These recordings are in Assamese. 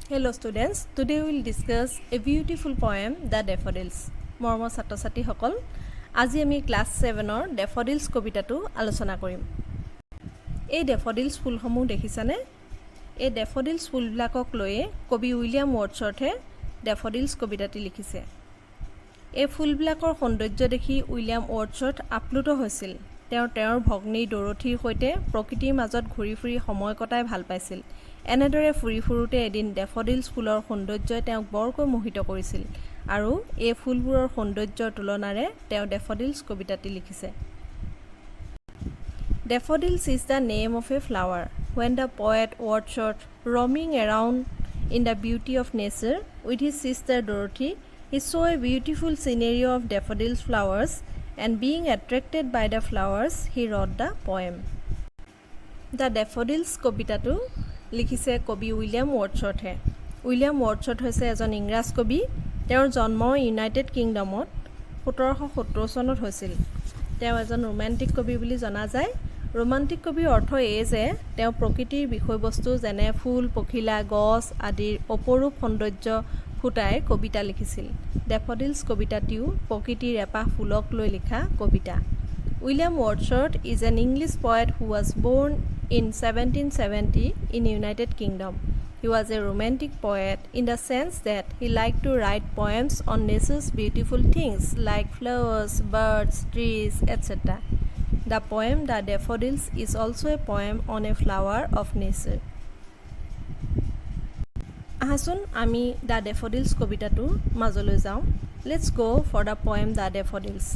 Hello students, today we will discuss a beautiful poem, The Daffodils. মৰমৰ ছাত্ৰ-ছাত্ৰীসকল, আজি আমি ক্লাছ 7ৰ ডেফোডিলছ কবিতাটো আলোচনা কৰিম। এই ডেফোডিলছ ফুলসমূহ দেখিছানে? এই ডেফোডিলছ ফুলবিলাকক লৈ কবি উইলিয়াম ৱৰ্ডছৱৰ্থে ডেফোডিলছ কবিতাটি লিখিছে। এই ফুলবিলাকৰ সৌন্দৰ্য দেখি উইলিয়াম ৱৰ্ডছৱৰ্থ আপ্লুত হৈছিল। তেওঁৰ ভগ্নী ডৰথিৰ সৈতে প্ৰকৃতিৰ মাজত ঘূৰি ফুৰি সময় কটাই ভাল পাইছিল। এনেদৰে ফুৰি ফুৰোতে এদিন ডেফোডিলছ ফুলৰ সৌন্দৰ্যই তেওঁক বৰকৈ মোহিত কৰিছিল আৰু এই ফুলবোৰৰ সৌন্দৰ্যৰ তুলনাৰে তেওঁ ডেফোডিলছ কবিতাটি লিখিছে। Daffodils is the name of a flower. When the poet Wordsworth, roaming around in the beauty of nature with his sister Dorothy, he saw a beautiful scenario of daffodils flowers, and being attracted by the flowers, he wrote the poem. The Daffodils কবিতাটো লিখিছে কবি উইলিয়াম ৱৰ্ডছৱৰ্থে। উইলিয়াম ৱৰ্ডছৱৰ্থ হৈছে এজন ইংৰাজ কবি। তেওঁৰ জন্ম ইউনাইটেড কিংডমত 1770 চনত হৈছিল। তেওঁ এজন ৰোমান্টিক কবি বুলি জনা যায়। ৰোমান্টিক কবিৰ অৰ্থ এই যে তেওঁ প্ৰকৃতিৰ বিষয়বস্তু যেনে ফুল, পখিলা, গছ আদিৰ অপৰূপ সৌন্দৰ্য ফুটাই কবিতা লিখিছিল। ডেফোডিলছ কবিতাটিও প্ৰকৃতিৰ এপাহ ফুলক লৈ লিখা কবিতা। William Wordsworth is an English poet who was born in 1770 in United Kingdom. He was a romantic poet in the sense that he liked to write poems on nature's beautiful things like flowers, birds, trees, etc. The poem The Daffodils is also a poem on a flower of nature. আহাচোন আমি দ্য ডেফোডিলছ কবিতাটোৰ মাজলৈ যাওঁ। Let's go for the poem The Daffodils.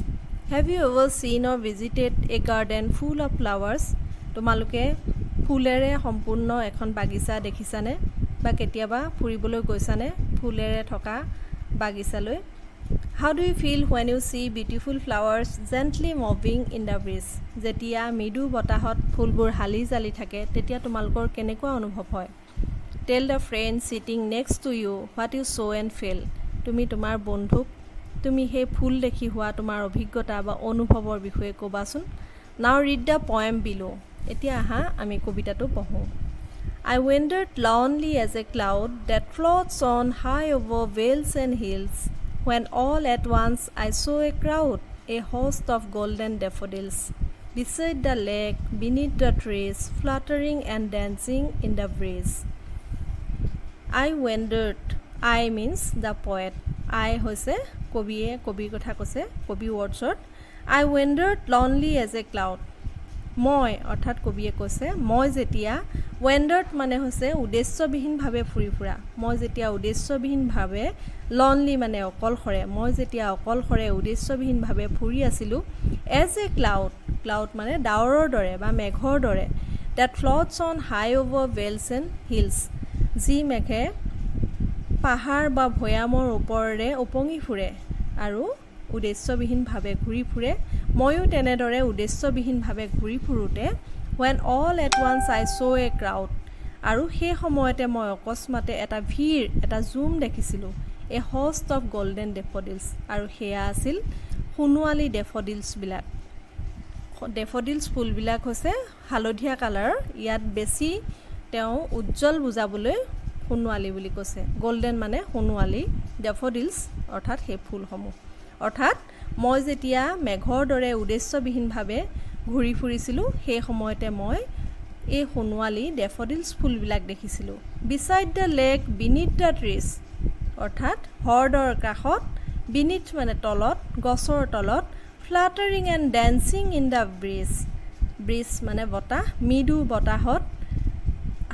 Have you ever seen or visited a garden full of flowers? তোমালোকে ফুলেৰে সম্পূৰ্ণ এখন বাগিচা দেখিছানে বা কেতিয়াবা ফুৰিবলৈ গৈছানে ফুলেৰে থকা বাগিচালৈ? How do you feel when you see beautiful flowers gently moving in the breeze? যেতিয়া মৃদু বতাহত ফুলবোৰ হালি জালি থাকে তেতিয়া তোমালোকৰ কেনেকুৱা অনুভৱ হয়? Tell the friend sitting next to you what you saw and feel. তুমি তোমাৰ বন্ধুক তুমি সেই ফুল দেখি হোৱা তোমাৰ অভিজ্ঞতা বা অনুভৱৰ বিষয়ে ক'বাচোন। Now read the poem below. এতিয়া আহা আমি কবিতাটো পঢ়োঁ। I wandered lonely as a cloud that floats on high over vales and hills, when all at once I saw a crowd, a host of golden daffodils, beside the lake, beneath the trees, fluttering and dancing in the breeze. I wandered. I means the poet. I হৈছে কবিৰ কথা কৈছে কবি Wordsworth. I wandered lonely as a cloud. মই অৰ্থাৎ কবিয়ে কৈছে মই যেতিয়া wandered মানে হৈছে উদ্দেশ্যবিহীনভাৱে ফুৰি ফুৰা। মই যেতিয়া উদ্দেশ্যবিহীনভাৱে lonely মানে অকলশৰে মই যেতিয়া অকলশৰে উদ্দেশ্যবিহীনভাৱে ফুৰি আছিলোঁ as a cloud মানে ডাৱৰৰ দৰে বা মেঘৰ দৰে that floats on high over vales and hills, যি মেঘে পাহাৰ বা ভৈয়ামৰ ওপৰেৰে উপঙি ফুৰে আৰু উদ্দেশ্যবিহীনভাৱে ঘূৰি ফুৰে। ময়ো তেনেদৰে উদ্দেশ্যবিহীনভাৱে ঘূৰি ফুৰোঁতে when all at once I saw a crowd, আৰু সেই সময়তে মই অকস্মাতে এটা ভিৰ এটা জুম দেখিছিলোঁ a host of golden daffodils, আৰু সেয়া আছিল সোণোৱালী ডেফোডিলছবিলাক। ডেফোডিলছ ফুলবিলাক হৈছে হালধীয়া কালাৰৰ। ইয়াত বেছি তেওঁ উজ্জ্বল বুজাবলৈ সোণোৱালী বুলি কৈছে। গল্ডেন মানে সোণোৱালী, ডেফোডিলছ অৰ্থাৎ সেই ফুলসমূহ। অৰ্থাৎ মই যেতিয়া মেঘৰ দৰে উদ্দেশ্যবিহীনভাৱে ঘূৰি ফুৰিছিলোঁ সেই সময়তে মই এই সোণোৱালী ডেফোডিলছ ফুলবিলাক দেখিছিলোঁ। beside the lake, beneath the trees, অৰ্থাৎ হ্ৰদৰ কাষত, beneath মানে তলত, গছৰ তলত, fluttering and dancing in the breeze মানে বতাহ, মৃদু বতাহত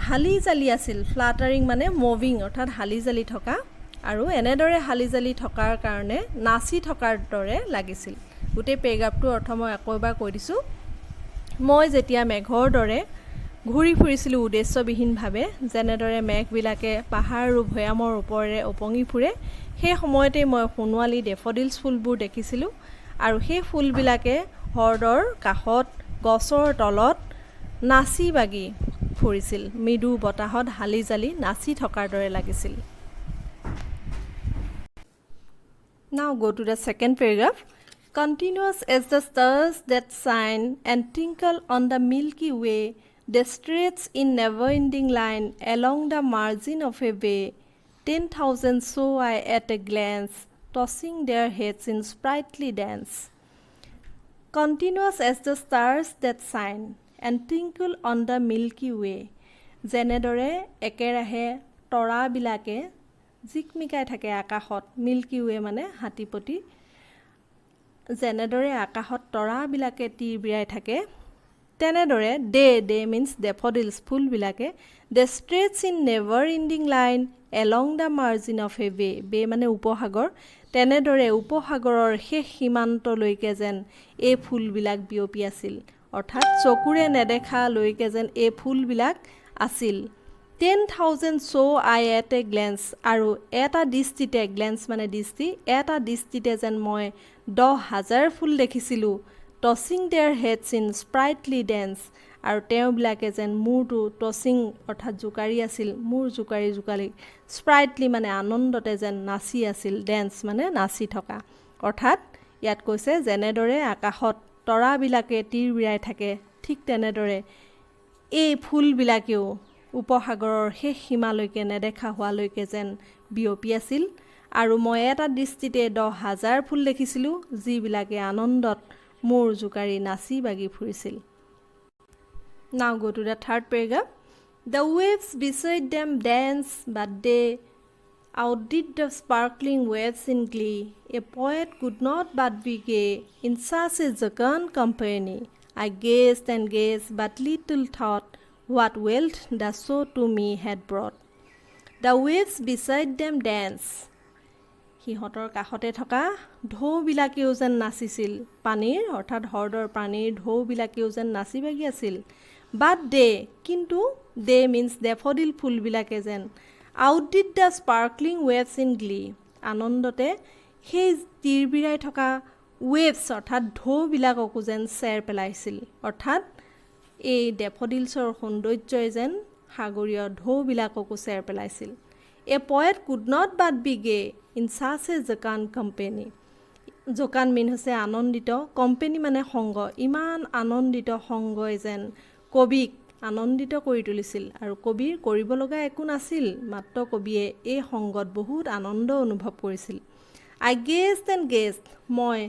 হালি জালি আছিল। ফ্লাটাৰিং মানে মুভিং অৰ্থাৎ হালি জালি থকা, আৰু এনেদৰে হালি জালি থকাৰ কাৰণে নাচি থকাৰ দৰে লাগিছিল। গোটেই পেৰাগ্ৰাফটোৰ অৰ্থ মই আকৌ এবাৰ কৈ দিছোঁ। মই যেতিয়া মেঘৰ দৰে ঘূৰি ফুৰিছিলোঁ উদ্দেশ্যবিহীনভাৱে যেনেদৰে মেঘবিলাকে পাহাৰ আৰু ভৈয়ামৰ ওপৰেৰে উপঙি ফুৰে সেই সময়তে মই সোণোৱালী ডেফোডিলছ ফুলবোৰ দেখিছিলোঁ, আৰু সেই ফুলবিলাকে হ্ৰদৰ কাষত গছৰ তলত নাচি বাগি ফুৰিছিল। মৃদু বতাহত হালি জালি নাচি থকাৰ দৰে লাগিছিল। Now go to the second paragraph. Continuous as the stars that shine and twinkle on the Milky Way, they stretch in never-ending line along the margin of a bay, 10,000 saw I at a glance, tossing their heads in sprightly dance. Continuous as the stars that shine and twinkle on the Milky Way. যেনেদৰে একেৰাহে তৰাবিলাকে জিকমিকাই থাকে আকাশত, মিল্কি ৱে মানে হাতীপতি, যেনেদৰে আকাশত তৰাবিলাকে তিৰবিৰাই থাকে, তেনেদৰে ডে মিন্স ডেফডিলছ ফুলবিলাকে they stretched in never ending line along the margin of a bay মানে উপসাগৰ, তেনেদৰে উপসাগৰৰ শেষ সীমান্তলৈকে যেন এই ফুলবিলাক বিয়পি আছিল, অৰ্থাৎ চকুৰে নেদেখালৈকে যেন এই ফুলবিলাক আছিল। 10,000 saw I at a glance, আৰু এটা দৃষ্টিতে, গ্লেন্স মানে দৃষ্টি, এটা দৃষ্টিতে যেন মই 10,000 ফুল দেখিছিলোঁ, tossing their heads in sprightly dance, আৰু তেওঁবিলাকে যেন মূৰটো টচিং অৰ্থাৎ জোকাৰি আছিল, মূৰ জোকাৰি জোকাৰি, স্প্ৰাইটলি মানে আনন্দতে যেন নাচি আছিল, ডেন্স মানে নাচি থকা, অৰ্থাৎ ইয়াত কৈছে যেনেদৰে আকাশত তৰাবিলাকে তিৰবিৰাই থাকে ঠিক তেনেদৰে এই ফুলবিলাকেও উপসাগৰৰ শেষ সীমালৈকে নেদেখা হোৱালৈকে যেন বিয়পি আছিল, আৰু মই এটা দৃষ্টিতে 10,000 ফুল দেখিছিলোঁ যিবিলাকে আনন্দত মূৰ জোকাৰি নাচি বাগি ফুৰিছিল। Now go to the third paragraph. The waves beside them dance, but they outdid the sparkling waves in glee. A poet could not but be gay in such a jocund company. I gazed and gazed, but little thought what wealth the show to me had brought. The waves beside them dance. সিহঁতৰ কাষতে থকা ঢৌবিলাকেও যেন নাচিছিল, পানীৰ অৰ্থাৎ হ্ৰদৰ পানীৰ ঢৌবিলাকেও যেন নাচি বাগি আছিল। বাট কিন্তু দে মিন্স ডেফডিল ফুলবিলাকে যেন outdid the sparkling waves in glee, আনন্দতে সেই তিৰবিৰাই থকা ৱেভছ অৰ্থাৎ ঢৌবিলাককো যেন চেৰ পেলাইছিল, অৰ্থাৎ এই ডেফডিলছৰ সৌন্দৰ্যই যেন সাগৰীয় ঢৌবিলাককো চেৰ পেলাইছিল। A poet could not but be gay in such a jocund company. Jocund mean হৈছে আনন্দিত, কোম্পেনী মানে সংগ, ইমান আনন্দিত সংগই যেন কবিক আনন্দিত কৰি তুলিছিল, আৰু কবিৰ কৰিব লগা একো নাছিল, মাত্ৰ কবিয়ে এই সংগত বহুত আনন্দ অনুভৱ কৰিছিল। আই গেজড এণ্ড গেজড, মই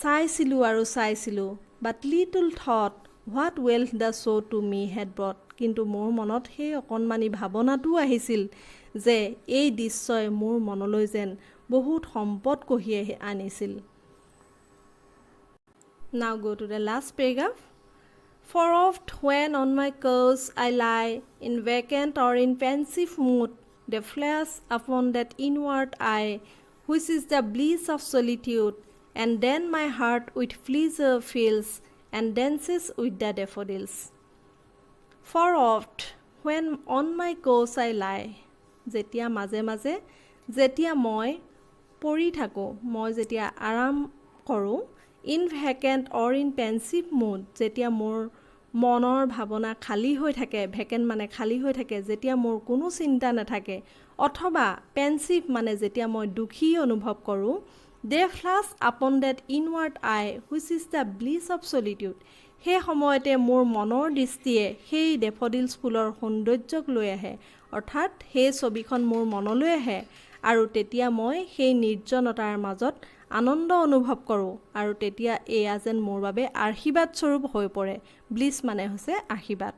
চাইছিলোঁ আৰু চাইছিলোঁ, but little thought what wealth the show' to me had brought, কিন্তু মোৰ মনত সেই অকণমানি ভাৱনাটোও আহিছিল যে এই দৃশ্যই মোৰ মনলৈ যেন বহুত সম্পদ কঢ়িয়াই আনিছিল। Now go to the last paragraph. For oft when on my couch I lie in vacant or in pensive mood, they flash upon that inward eye which is the bliss of solitude, and then my heart with pleasure fills and dances with the daffodils. For oft when on my couch I lie, যেতিয়া মাজে মাজে যেতিয়া মই পৰি থাকোঁ, মই যেতিয়া আৰাম কৰোঁ, in vacant or in pensive mood, যেতিয়া মোৰ মনৰ ভাৱনা খালী হৈ থাকে, ভেকেণ্ট মানে খালী হৈ থাকে, যেতিয়া মোৰ কোনো চিন্তা নাথাকে, অথবা পেনচিভ মানে যেতিয়া মই দুখী অনুভৱ কৰোঁ, they flash upon that inward eye which is the bliss of solitude, সেই সময়তে মোৰ মনৰ দৃষ্টিয়ে সেই ডেফডিলছ ফুলৰ সৌন্দৰ্যক লৈ আহে, অৰ্থাৎ সেই ছবিখন মোৰ মনলৈ আহে, আৰু তেতিয়া মই সেই নিৰ্জনতাৰ মাজত আনন্দ অনুভৱ কৰোঁ, আৰু তেতিয়া এয়া যেন মোৰ বাবে আশীৰ্বাদ স্বৰূপ হৈ পৰে, ব্লিছ মানে হৈছে আশীৰ্বাদ।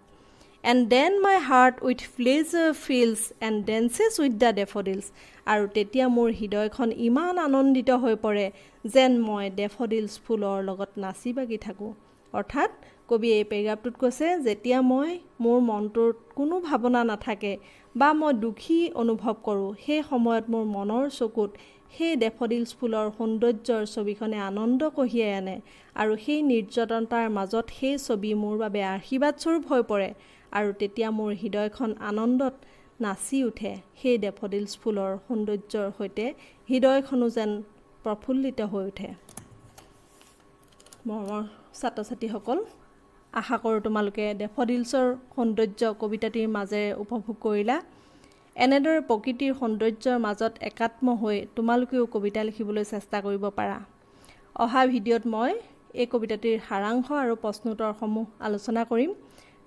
And then my heart with pleasure fills and dances with the daffodils, আৰু তেতিয়া মোৰ হৃদয়খন ইমান আনন্দিত হৈ পৰে যেন মই ডেফডিলছ ফুলৰ লগত নাচি বাগি থাকোঁ। অৰ্থাৎ কবিয়ে এই পেৰাগ্ৰাফটোত কৈছে, যেতিয়া মই মোৰ মনটোত কোনো ভাৱনা নাথাকে বা মই দুখী অনুভৱ কৰোঁ, সেই সময়ত মোৰ মনৰ চকুত সেই ডেফডিলছ ফুলৰ সৌন্দৰ্যৰ ছবিখনে আনন্দ কঢ়িয়াই আনে, আৰু সেই নিৰ্জনতাৰ মাজত সেই ছবি মোৰ বাবে আশীৰ্বাদ স্বৰূপ হৈ পৰে, আৰু তেতিয়া মোৰ হৃদয়খন আনন্দত নাচি উঠে, সেই ডেফডিলছ ফুলৰ সৌন্দৰ্যৰ সৈতে হৃদয়খনো যেন প্ৰফুল্লিত হৈ উঠে। মৰমৰ ছাত্ৰ ছাত্ৰীসকল, আশা কৰোঁ তোমালোকে ডেফডিলছৰ সৌন্দৰ্য কবিতাটিৰ মাজেৰে উপভোগ কৰিলা। এনেদৰে প্ৰকৃতিৰ সৌন্দৰ্যৰ মাজত একাত্ম হৈ তোমালোকেও কবিতা লিখিবলৈ চেষ্টা কৰিব পাৰা। অহা ভিডিঅ'ত মই এই কবিতাটিৰ সাৰাংশ আৰু প্ৰশ্নোত্তৰসমূহ আলোচনা কৰিম।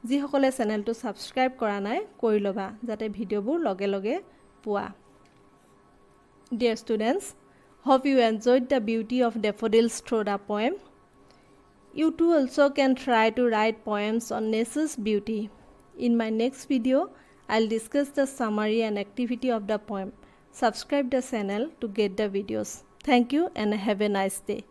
যিসকলে চেনেলটো ছাবস্ক্ৰাইব কৰা নাই কৰি ল'বা, যাতে ভিডিঅ'বোৰ লগে লগে পোৱা। Dear students, hope you enjoyed the beauty of daffodils through the poem. You too also can try to write poems on nature's beauty. In my next video, I'll discuss the summary and activity of the poem. Subscribe the channel to get the videos. Thank you and have a nice day.